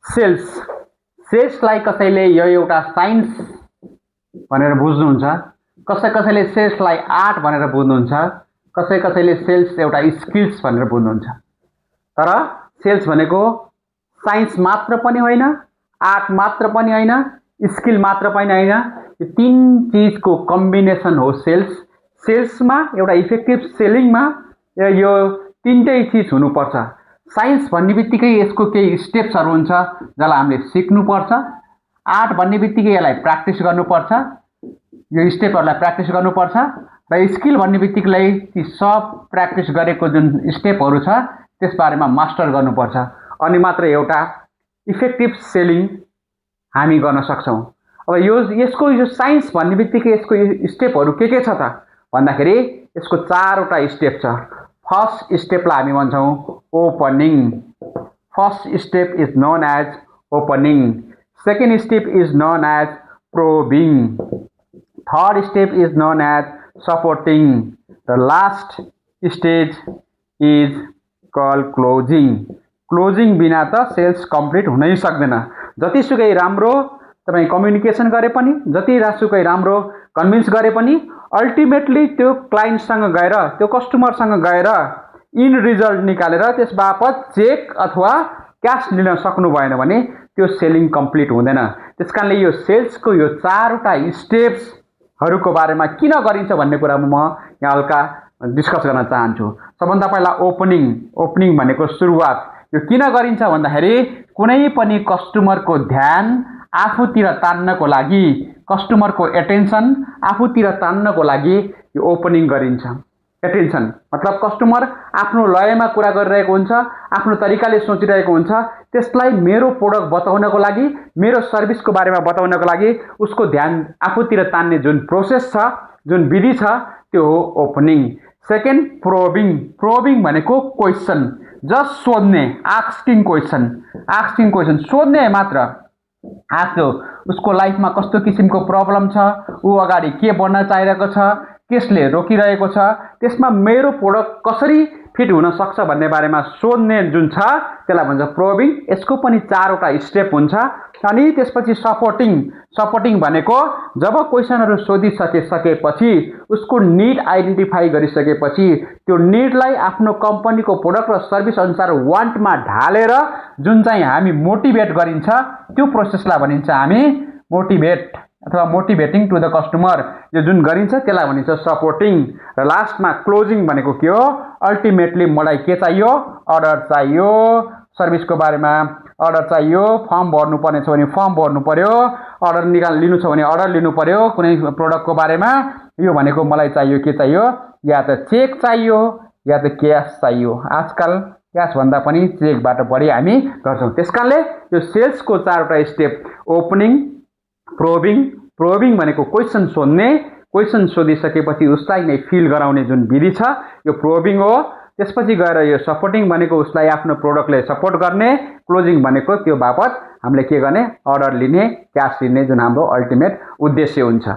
Sales सेल्सलाई कसैले यो एउटा साइन्स भनेर बुझ्नुहुन्छ, कसैले सेल्सलाई आर्ट भनेर बुझ्नुहुन्छ, कसैले सेल्स एउटा स्किल्स भनेर बुझ्नुहुन्छ। तर सेल्स भनेको साइन्स मात्र पनि होइन, आर्ट मात्र पनि होइन, स्किल मात्र पनि होइन, यो तीन चीजको कम्बिनेसन हो सेल्स। सेल्समा एउटा इफेक्टिभ सेलिङमा यो तीनटै चीज हुनुपर्छ। साइन्स भन्ने बित्तिकै यसको केही स्टेप्सहरू हुन्छ जसलाई हामीले सिक्नुपर्छ। आर्ट भन्ने बित्तिकै यसलाई प्र्याक्टिस गर्नुपर्छ, यो स्टेपहरूलाई प्र्याक्टिस गर्नुपर्छ। र स्किल भन्ने बित्तिकै ती सब प्र्याक्टिस गरेको जुन स्टेपहरू छ त्यसबारेमा मास्टर गर्नुपर्छ, अनि मात्र एउटा इफेक्टिभ सेलिङ हामी गर्न सक्छौँ। अब यसको साइन्स भन्ने बित्तिकै यसको स्टेपहरू के छ त भन्दाखेरि यसको चारवटा स्टेप छ। फर्स्ट स्टेपलाई हामी भन्छौँ opening. First step is known as opening. Second step is known as probing. Third step is known as supporting. The last stage is call closing. Closing बिना त सेल्स कम्प्लिट हुनै सक्दैन। जतिसुकै राम्रो तपाईँ कम्युनिकेसन गरे पनि, जतिसुकै राम्रो कन्भिन्स गरे पनि, अल्टिमेटली त्यो क्लाइन्टसँग गएर, त्यो कस्टमरसँग गएर इन रिजल्ट निकालेर त्यस बापत चेक अथवा क्यास लिन सक्नु भएन भने त्यो सेलिङ कम्प्लिट हुँदैन। त्यसकारणले यो सेल्सको यो चारवटा स्टेप्सहरूको बारेमा किन गरिन्छ भन्ने कुरामा म यहाँ हल्का डिस्कस गर्न चाहन्छु। सबभन्दा पहिला ओपनिङ भनेको सुरुवात। यो किन गरिन्छ भन्दाखेरि कुनै पनि कस्टमरको ध्यान आफूतिर तान्नको लागि, कस्टमरको एटेन्सन आफूतिर तान्नको लागि यो ओपनिङ गरिन्छ। एटेन्सन मतलब कस्टमर आफ्नो लयमा कुरा गरिरहेको हुन्छ, आफ्नो तरिकाले सोचिरहेको हुन्छ, त्यसलाई मेरो प्रोडक्ट बताउनको लागि, मेरो सर्भिसको बारेमा बताउनको लागि उसको ध्यान आफूतिर तान्ने जुन प्रोसेस छ, जुन विधि छ, त्यो हो ओपनिङ। सेकेन्ड प्रोबिङ भनेको क्वेसन, जस्ट सोध्ने, आस्किङ क्वेसन सोध्ने मात्र। आफ्नो उसको लाइफमा कस्तो किसिमको प्रब्लम छ, ऊ अगाडि के बन्न चाहिरहेको छ, केसले रोकिरहेको छ, त्यसमा मेरो प्रोडक्ट कसरी फिट हुन सक्छ भन्ने बारेमा सोध्ने जुन छ त्यसलाई भन्छ प्रोबिङ। यसको पनि चारवटा स्टेप हुन्छ। अनि त्यसपछि सपोर्टिङ भनेको जब क्वेसनहरू सोधिसकेपछि उसको निड आइडेन्टिफाई गरिसकेपछि त्यो निडलाई आफ्नो कम्पनीको प्रोडक्ट र सर्भिस अनुसार वान्टमा ढालेर जुन चाहिँ हामी मोटिभेट गरिन्छ त्यो प्रोसेसलाई भनिन्छ हामी मोटिभेट अथवा मोटिभेटिङ टु द कस्टमर। यो जुन गरिन्छ त्यसलाई भनिन्छ सपोर्टिङ। र लास्टमा क्लोजिङ भनेको के हो? अल्टिमेटली मलाई के चाहियो? अर्डर चाहियो, सर्भिसको बारेमा अर्डर चाहियो, फर्म भर्नुपर्ने छ भने फर्म भर्नु पर्यो, अर्डर लिनु छ भने अर्डर लिनु पर्यो, कुनै प्रोडक्टको बारेमा यो भनेको मलाई चाहियो, के चाहियो? या त चेक चाहियो या त क्यास चाहियो। आजकल क्यास भन्दा पनि चेकबाट बढी हामी गर्छौँ। त्यसकारणले यो सेल्सको चारवटा स्टेप ओपनिङ, प्रोबिङ भनेको क्वेसन सोध्ने, क्वेसन सोधिसकेपछि उसलाई नै फिल गराउने जुन विधि छ यो प्रोबिङ हो। त्यसपछि गएर यो सपोर्टिङ भनेको उसलाई आफ्नो प्रोडक्टले सपोर्ट गर्ने, क्लोजिङ भनेको त्यो बापत हामीले के गर्ने? अर्डर लिने, क्यास लिने जुन हाम्रो अल्टिमेट उद्देश्य हुन्छ।